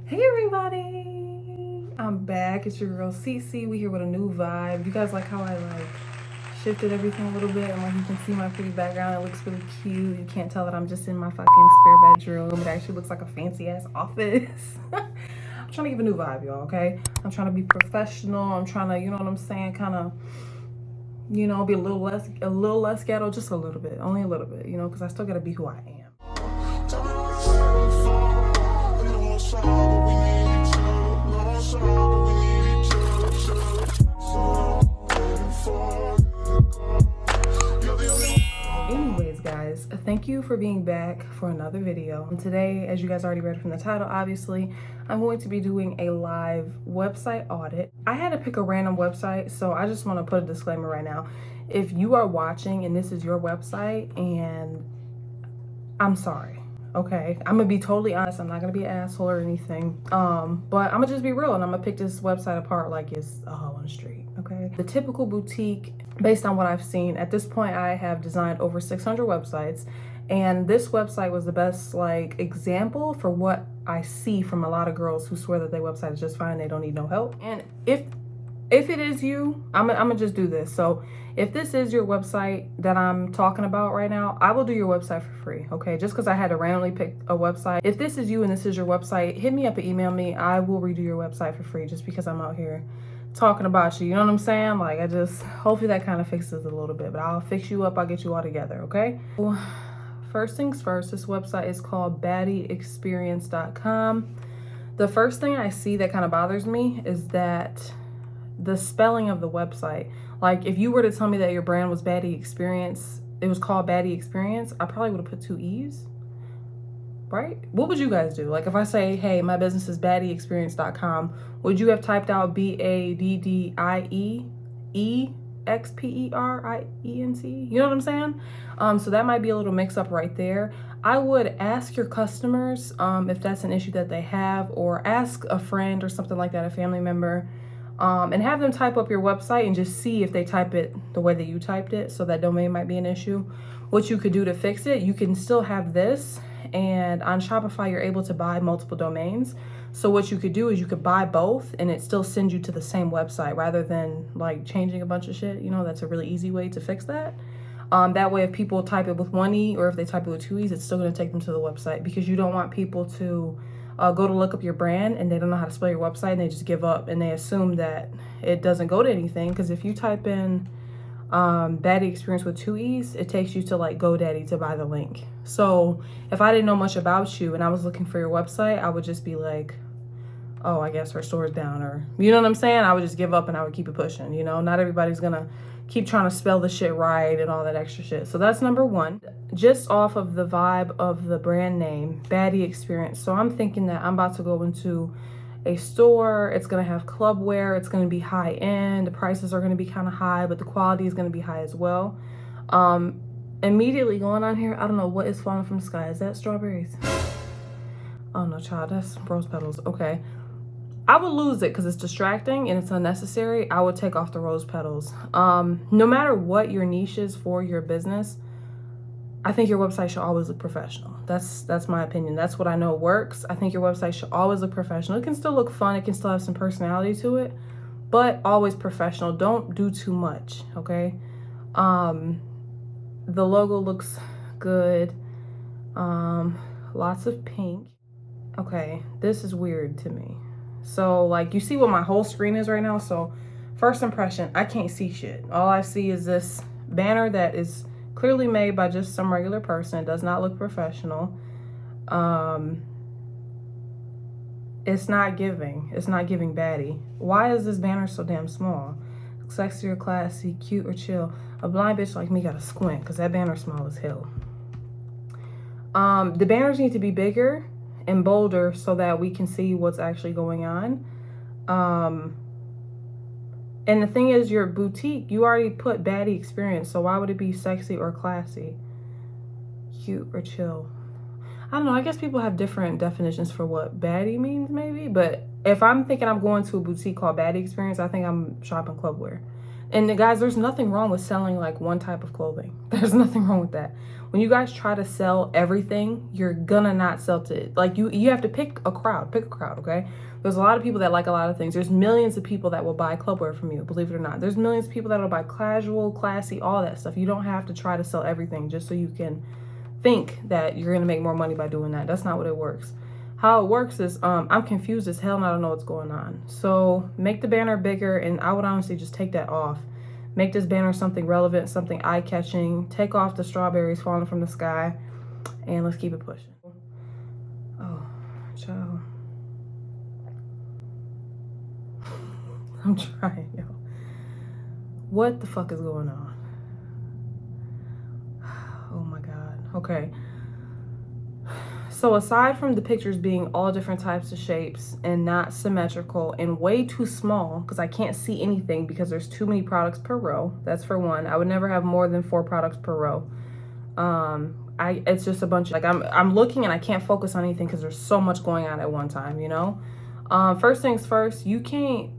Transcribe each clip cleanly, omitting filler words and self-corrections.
Hey everybody, I'm back. It's your girl Cece. We here with a new vibe. You guys like how I shifted everything a little bit, and you can see my pretty background. It looks really cute. You can't tell that I'm just in my fucking spare bedroom. It actually looks like a fancy ass office. I'm trying to give a new vibe, y'all. Okay, I'm trying to be professional. I'm trying to, you know what I'm saying, kind of, be a little less ghetto, just a little bit, only a little bit, because I still gotta be who I am. Anyways, guys, thank you for being back for another video. And today, as you guys already read from the title, obviously, I'm going to be doing a live website audit. I had to pick a random website, so I just want to put a disclaimer right now. If you are watching and this is your website, and I'm sorry. Okay, I'm gonna be totally honest. I'm not gonna be an asshole or anything. But I'm gonna just be real, and I'm gonna pick this website apart like it's a hole in the street. Okay, the typical boutique, based on what I've seen at this point, I have designed over 600 websites, and this website was the best example for what I see from a lot of girls who swear that their website is just fine. They don't need no help. And if it is you, I'm gonna just do this. So if this is your website that I'm talking about right now, I will do your website for free, okay? Just because I had to randomly pick a website. If this is you and this is your website, hit me up and email me. I will redo your website for free just because I'm out here talking about you. You know what I'm saying? Hopefully that kind of fixes it a little bit, but I'll fix you up. I'll get you all together, okay? First things first, this website is called baddieexperience.com. The first thing I see that kind of bothers me is that the spelling of the website. Like, if you were to tell me that your brand was Baddie Experience, it was called Baddie Experience, I probably would have put 2 E's, right? What would you guys do? Like, if I say, hey, my business is baddieexperience.com, would you have typed out BADDIEEXPERIENC? You know what I'm saying? So that might be a little mix up right there. I would ask your customers if that's an issue that they have, or ask a friend or something like that, a family member, and have them type up your website and just see if they type it the way that you typed it. So that domain might be an issue. What you could do to fix it, you can still have this, and on Shopify you're able to buy multiple domains. So what you could do is you could buy both and it still sends you to the same website rather than changing a bunch of shit. That's a really easy way to fix that. That way, if people type it with 1 E or if they type it with 2 E's, it's still going to take them to the website, because you don't want people to go to look up your brand and they don't know how to spell your website and they just give up and they assume that it doesn't go to anything. Because if you type in Baddie Experience with 2 E's, it takes you to GoDaddy to buy the link. So if I didn't know much about you and I was looking for your website, I would just be like, oh, I guess her store's down, or you know what I'm saying? I would just give up and I would keep it pushing. Not everybody's gonna keep trying to spell the shit right and all that extra shit. So that's number one. Just off of the vibe of the brand name, Baddie Experience. So I'm thinking that I'm about to go into a store. It's gonna have clubwear. It's gonna be high end. The prices are gonna be kind of high, but the quality is gonna be high as well. Immediately going on here, I don't know what is falling from the sky. Is that strawberries? Oh no, child, that's rose petals. Okay. I would lose it because it's distracting and it's unnecessary. I would take off the rose petals. No matter what your niche is for your business, I think your website should always look professional. That's my opinion. That's what I know works. I think your website should always look professional. It can still look fun. It can still have some personality to it, but always professional. Don't do too much, okay? The logo looks good. Lots of pink. Okay, this is weird to me. So you see what my whole screen is right now. So first impression, I can't see shit. All I see is this banner that is clearly made by just some regular person. It does not look professional. It's not giving baddie. Why is this banner so damn small? Sexy or classy, cute or chill. A blind bitch like me gotta squint because that banner small as hell. The banners need to be bigger and bolder so that we can see what's actually going on. And the thing is, your boutique, you already put Baddie Experience, so why would it be sexy or classy, cute or chill? I don't know. I guess people have different definitions for what baddie means, maybe. But if I'm thinking I'm going to a boutique called Baddie Experience, I think I'm shopping clubwear. And guys, there's nothing wrong with selling like one type of clothing. There's nothing wrong with that. When you guys try to sell everything, you're gonna not sell to, like, you have to pick a crowd, okay? There's a lot of people that like a lot of things. There's millions of people that will buy clubwear from you, believe it or not. There's millions of people that will buy casual, classy, all that stuff. You don't have to try to sell everything just so you can think that you're gonna make more money by doing that. That's not what it works. How it works is, I'm confused as hell and I don't know what's going on. So make the banner bigger, and I would honestly just take that off. Make this banner something relevant, something eye-catching. Take off the strawberries falling from the sky, and let's keep it pushing. Oh, child. I'm trying, yo. What the fuck is going on? Oh my God. Okay. So aside from the pictures being all different types of shapes and not symmetrical and way too small, because I can't see anything because there's too many products per row. That's for one. I would never have more than 4 products per row. It's just a bunch of, like, I'm looking and I can't focus on anything because there's so much going on at one time, you know? First things first, you can't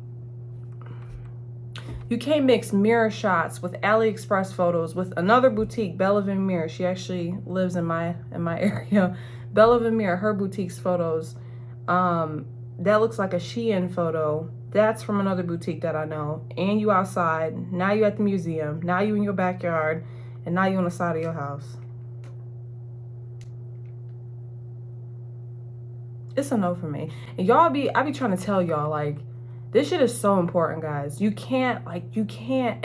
mix mirror shots with AliExpress photos with another boutique, Bella Mirror. She actually lives in my area. Bella Mirror, her boutique's photos. That looks like a Shein photo. That's from another boutique that I know. And you outside. Now you at the museum. Now you in your backyard. And now you on the side of your house. It's a no for me. And I be trying to tell y'all, like, this shit is so important, guys. You can't,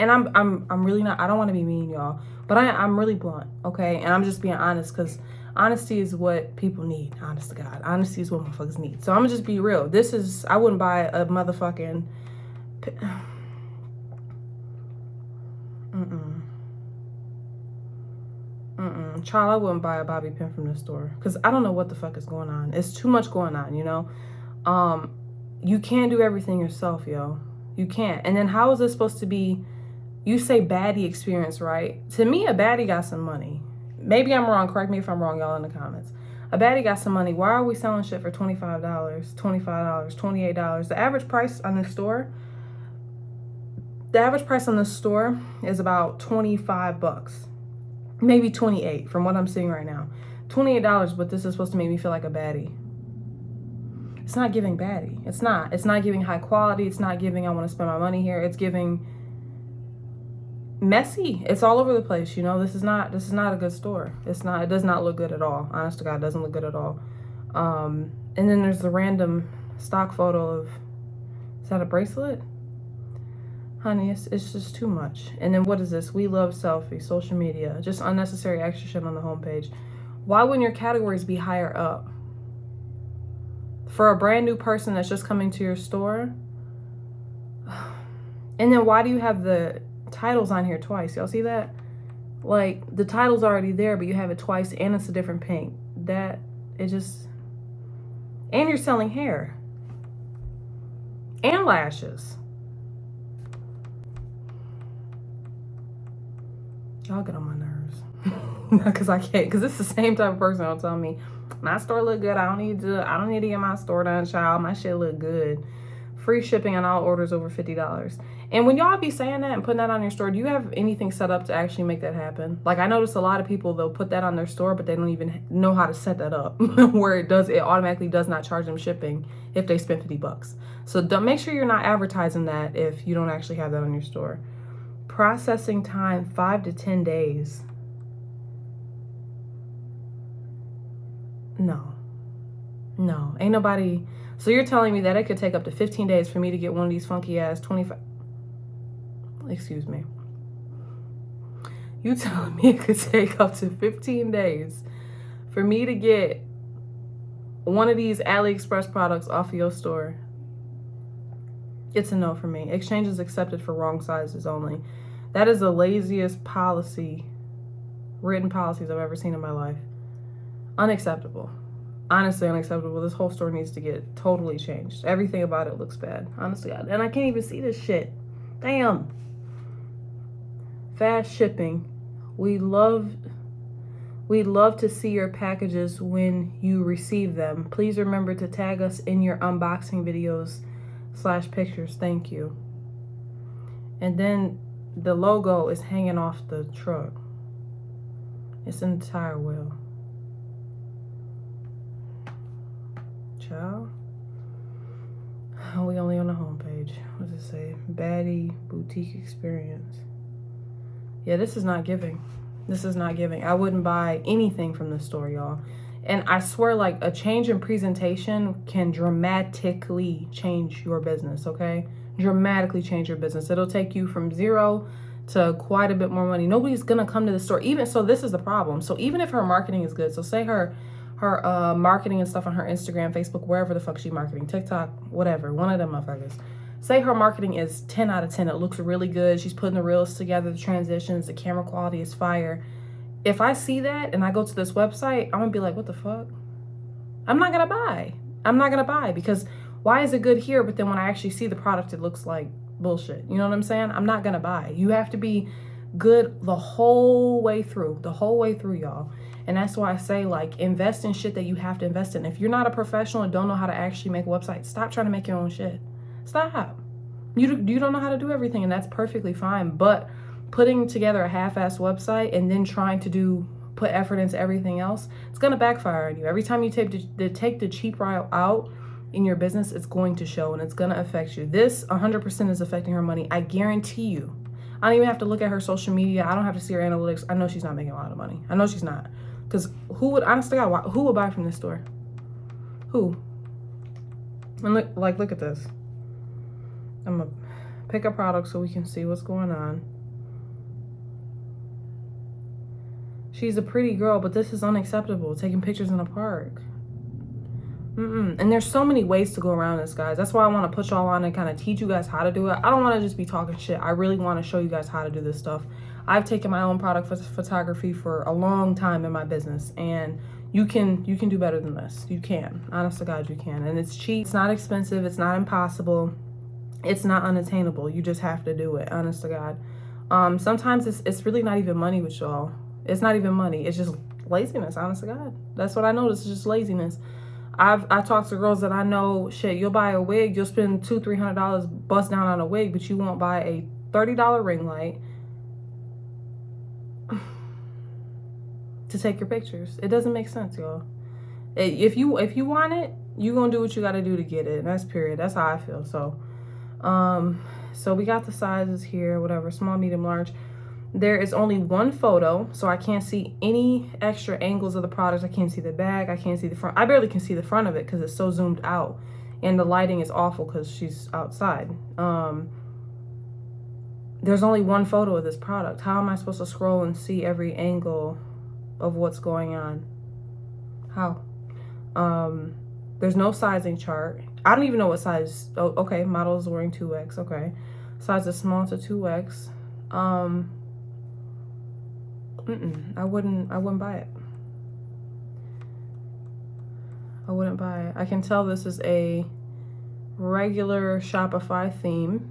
and I'm really not, I don't want to be mean, y'all, but I'm really blunt, okay? And I'm just being honest, because honesty is what people need, honest to God. Honesty is what motherfuckers need. So I'm gonna just be real. I wouldn't buy a motherfucking, child, I wouldn't buy a bobby pin from the store, because I don't know what the fuck is going on. It's too much going on, you know? You can't do everything yourself, yo. You can't. And then how is this supposed to be? You say baddie experience, right? To me, a baddie got some money. Maybe I'm wrong. Correct me if I'm wrong, y'all, in the comments. A baddie got some money. Why are we selling shit for $25, $25, $28? The average price on the store is about $25. Maybe 28 from what I'm seeing right now. $28, but this is supposed to make me feel like a baddie. It's not giving baddie. It's not giving high quality. It's not giving I want to spend my money here. It's giving messy. It's all over the place, you know. This is not a good store. It does not look good at all. Honest to God, it doesn't look good at all. And then there's the random stock photo of, is that a bracelet? Honey, it's just too much. And then what is this? We love selfie, social media, just unnecessary extra shit on the homepage. Why wouldn't your categories be higher up? For a brand new person that's just coming to your store. And then why do you have the titles on here twice? Y'all see that? Like, the title's already there, but you have it twice and it's a different paint. And you're selling hair. And lashes. Y'all get on my nerves. Because I can't, because it's the same type of person that'll tell me, my store look good. I don't need to get my store done, child. My shit look good. Free shipping on all orders over $50. And when y'all be saying that and putting that on your store, do you have anything set up to actually make that happen? Like, I notice a lot of people, they'll put that on their store, but they don't even know how to set that up where it automatically does not charge them shipping if they spend $50. So make sure you're not advertising that if you don't actually have that on your store. Processing time 5 to 10 days. No, ain't nobody. So you're telling me that it could take up to 15 days for me to get one of these funky ass 25, excuse me. You telling me it could take up to 15 days for me to get one of these AliExpress products off of your store? It's a no for me. Exchange is accepted for wrong sizes only. That is the laziest written policies I've ever seen in my life. Unacceptable. Honestly, unacceptable. This whole store needs to get totally changed. Everything about it looks bad. Honestly, and I can't even see this shit. Damn. Fast shipping. We'd love to see your packages when you receive them. Please remember to tag us in your unboxing videos /pictures. Thank you. And then the logo is hanging off the truck. It's in the tire well. Ciao. Oh, we only on the homepage. What does it say? Baddie Boutique Experience. Yeah, this is not giving. This is not giving. I wouldn't buy anything from this store, y'all. And I swear, like, a change in presentation can dramatically change your business, okay? Dramatically change your business. It'll take you from zero to quite a bit more money. Nobody's gonna come to the store. Even so, this is the problem. So even if her marketing is good, so say her marketing and stuff on her Instagram, Facebook, wherever the fuck she marketing, TikTok, whatever, one of them motherfuckers. Say her marketing is 10 out of 10. It looks really good. She's putting the reels together, the transitions, the camera quality is fire. If I see that and I go to this website, I'm gonna be like, what the fuck? I'm not gonna buy. I'm not gonna buy, because why is it good here, but then when I actually see the product, it looks like bullshit. You know what I'm saying? I'm not gonna buy. You have to be good the whole way through, y'all. And that's why I say, like, invest in shit that you have to invest in. If you're not a professional and don't know how to actually make websites, stop trying to make your own shit. Stop. You don't know how to do everything, and that's perfectly fine. But putting together a half-assed website and then trying to put effort into everything else, it's gonna backfire on you. Every time you take the cheap route out in your business, it's going to show and it's gonna affect you. This 100% is affecting her money. I guarantee you. I don't even have to look at her social media. I don't have to see her analytics. I know she's not making a lot of money. I know she's not. Because who would, honestly, who would buy from this store? Who? And look at this. I'm gonna pick a product so we can see what's going on. She's a pretty girl, but this is unacceptable. Taking pictures in a park. And there's so many ways to go around this, guys. That's why I want to put y'all on and kind of teach you guys how to do it. I don't want to just be talking shit. I really want to show you guys how to do this stuff. I've taken my own product photography for a long time in my business, and you can do better than this. You can. Honest to God, you can. And it's cheap. It's not expensive. It's not impossible. It's not unattainable. You just have to do it. Honest to God. Sometimes it's really not even money with y'all. It's not even money. It's just laziness. Honest to God. That's what I noticed. It's just laziness. I talked to girls that I know, shit, you'll buy a wig, you'll spend $200-$300 bust down on a wig, but you won't buy a $30 ring light to take your pictures. It doesn't make sense, y'all. If you want it, you're gonna do what you gotta do to get it. And that's period. That's how I feel. So we got the sizes here, whatever, small, medium, large. There is only one photo, so I can't see any extra angles of the product. I can't see the back. I can't see the front. I barely can see the front of it because it's so zoomed out. And the lighting is awful because she's outside. There's only one photo of this product. How am I supposed to scroll and see every angle of what's going on? How? There's no sizing chart. I don't even know what size. Oh, okay, model is wearing 2X. Okay. Size is small to 2X. I wouldn't buy it. I wouldn't buy it. I can tell this is a regular Shopify theme.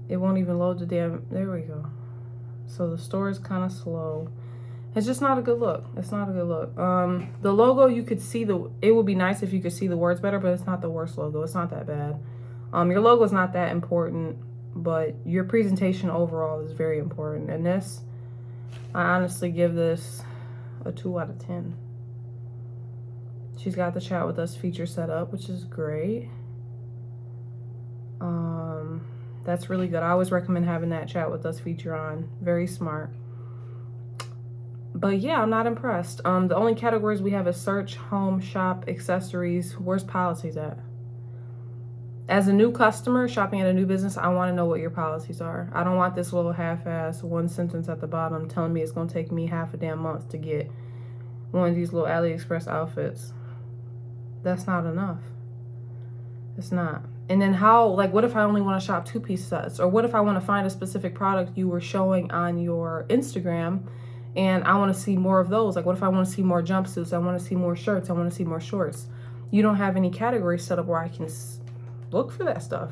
It won't even load the damn, there we go. So the store is kind of slow. It's just not a good look. It's not a good look. The logo, you could see it would be nice if you could see the words better, but it's not the worst logo. It's not that bad. Your logo is not that important, but your presentation overall is very important. And this, I honestly give this a 2 out of 10. She's got the chat with us feature set up, which is great. That's really good. I always recommend having that chat with us feature on. Very smart. But yeah, I'm not impressed. The only categories we have is search, home, shop, accessories. Where's policies at? As a new customer shopping at a new business, I want to know what your policies are. I don't want this little half-ass one sentence at the bottom telling me it's going to take me half a damn month to get one of these little AliExpress outfits. That's not enough. It's not. And then how, like, what if I only want to shop 2-piece sets? Or what if I want to find a specific product you were showing on your Instagram and I want to see more of those? Like, what if I want to see more jumpsuits? I want to see more shirts. I want to see more shorts. You don't have any categories set up where I can look for that stuff.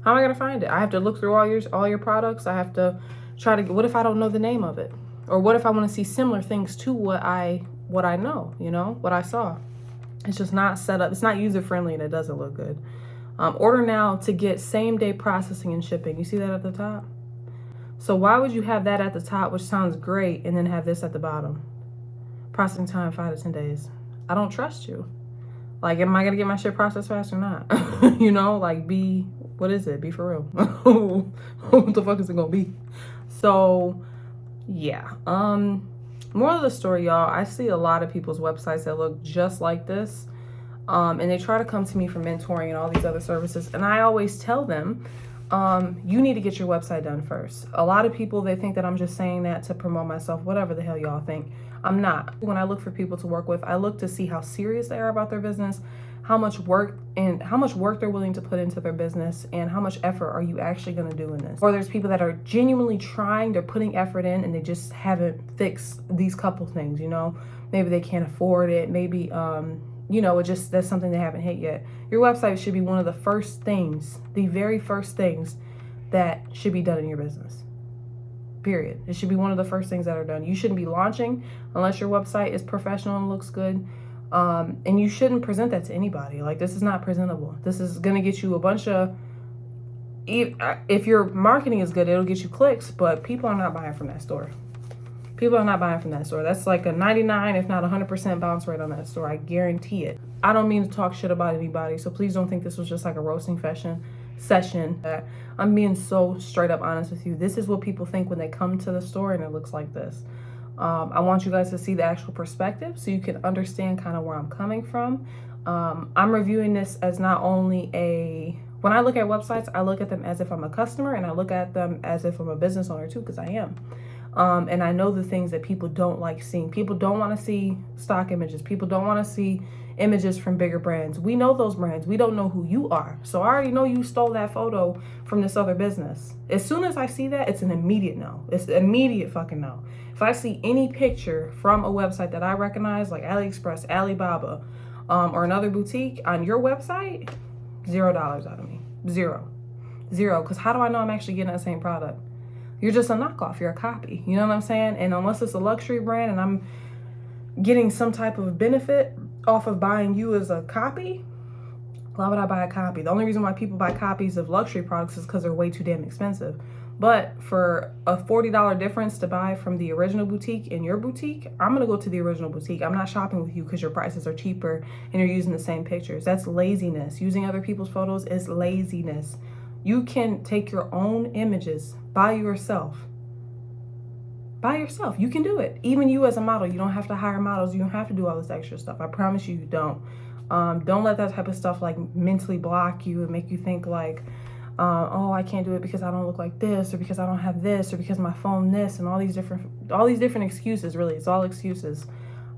How am I going to find it? I have to look through all your products. I have to try to, what if I don't know the name of it? Or what if I want to see similar things to what I know, you know, what I saw? It's just not set up. It's not user friendly and it doesn't look good. Order now to get same day processing and shipping. You see that at the top? So why would you have that at the top, which sounds great, and then have this at the bottom? Processing time 5 to 10 days. I don't trust you. Like, am I gonna get my shit processed fast or not? You know, like, what is it? Be for real. What the fuck is it gonna be? So yeah. Moral of the story, y'all, I see a lot of people's websites that look just like this. And they try to come to me for mentoring and all these other services. And I always tell them, you need to get your website done first. A lot of people, they think that I'm just saying that to promote myself, whatever the hell y'all think. I'm not. When I look for people to work with, I look to see how serious they are about their business, how much work they're willing to put into their business, and how much effort are you actually going to do in this. Or there's people that are genuinely trying, they're putting effort in, and they just haven't fixed these couple things, you know. Maybe they can't afford it. Maybe, you know, that's something they haven't hit yet. Your website should be one of the first things, the very first things that should be done in your business. Period. It should be one of the first things that are done. You shouldn't be launching unless your website is professional and looks good. And you shouldn't present that to anybody. Like, this is not presentable. This is going to get you a bunch of, if your marketing is good, it'll get you clicks, but people are not buying from that store. People are not buying from that store. That's like a 99, if not 100% bounce rate on that store. I guarantee it. I don't mean to talk shit about anybody, so please don't think this was just like a roasting session. I'm being so straight up honest with you. This is what people think when they come to the store and it looks like this. I want you guys to see the actual perspective so you can understand kind of where I'm coming from. I'm reviewing this as not only when I look at websites, I look at them as if I'm a customer, and I look at them as if I'm a business owner too, because I am. And I know the things that people don't like seeing. People don't want to see stock images. People don't want to see images from bigger brands. We know those brands. We don't know who you are. So I already know you stole that photo from this other business. As soon as I see that, it's an immediate no. It's an immediate fucking no. If I see any picture from a website that I recognize, like AliExpress, Alibaba, or another boutique on your website, $0 out of me. Zero. Because how do I know I'm actually getting that same product? You're just a knockoff. You're a copy. You know what I'm saying? And unless it's a luxury brand and I'm getting some type of benefit off of buying you as a copy, why would I buy a copy? The only reason why people buy copies of luxury products is because they're way too damn expensive. But for a $40 difference to buy from the original boutique in your boutique, I'm going to go to the original boutique. I'm not shopping with you because your prices are cheaper and you're using the same pictures. That's laziness. Using other people's photos is laziness. You can take your own images by yourself. By yourself. You can do it. Even you as a model, you don't have to hire models. You don't have to do all this extra stuff. I promise you, you don't. Don't let that type of stuff like mentally block you and make you think like, oh, I can't do it because I don't look like this, or because I don't have this, or because my phone this, and all these different excuses. Really, it's all excuses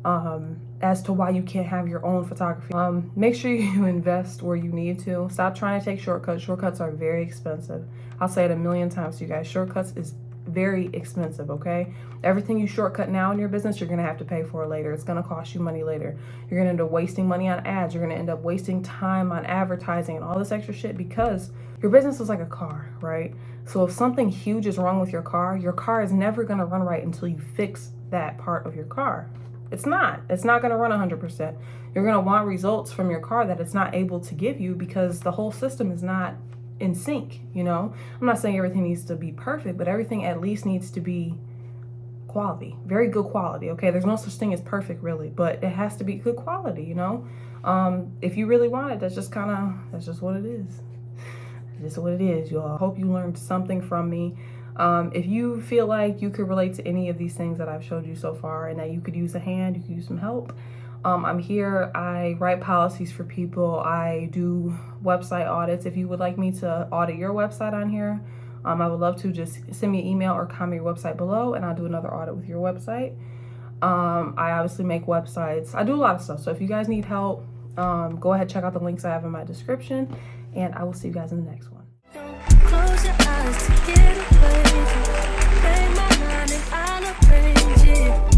as to why you can't have your own photography. Make sure you invest where you need to. Stop trying to take shortcuts. Shortcuts are very expensive. I'll say it a million times to you guys. Shortcuts is very expensive, okay? Everything you shortcut now in your business, you're gonna have to pay for later. It's gonna cost you money later. You're gonna end up wasting money on ads. You're gonna end up wasting time on advertising and all this extra shit because your business is like a car, right? So if something huge is wrong with your car is never gonna run right until you fix that part of your car. It's not gonna run 100%. You're gonna want results from your car that it's not able to give you because the whole system is not in sync, you know? I'm not saying everything needs to be perfect, but everything at least needs to be quality, very good quality, okay? There's no such thing as perfect, really, but it has to be good quality, you know? If you really want it, that's just what it is. It's just what it is, y'all. I hope you learned something from me. If you feel like you could relate to any of these things that I've showed you so far and that you could use a hand, you could use some help, I'm here. I write policies for people. I do website audits. If you would like me to audit your website on here, I would love to. Just send me an email or comment your website below and I'll do another audit with your website. I obviously make websites. I do a lot of stuff. So if you guys need help, go ahead, check out the links I have in my description, and I will see you guys in the next one. Close your eyes to get away. Make my mind and I'll arrange it.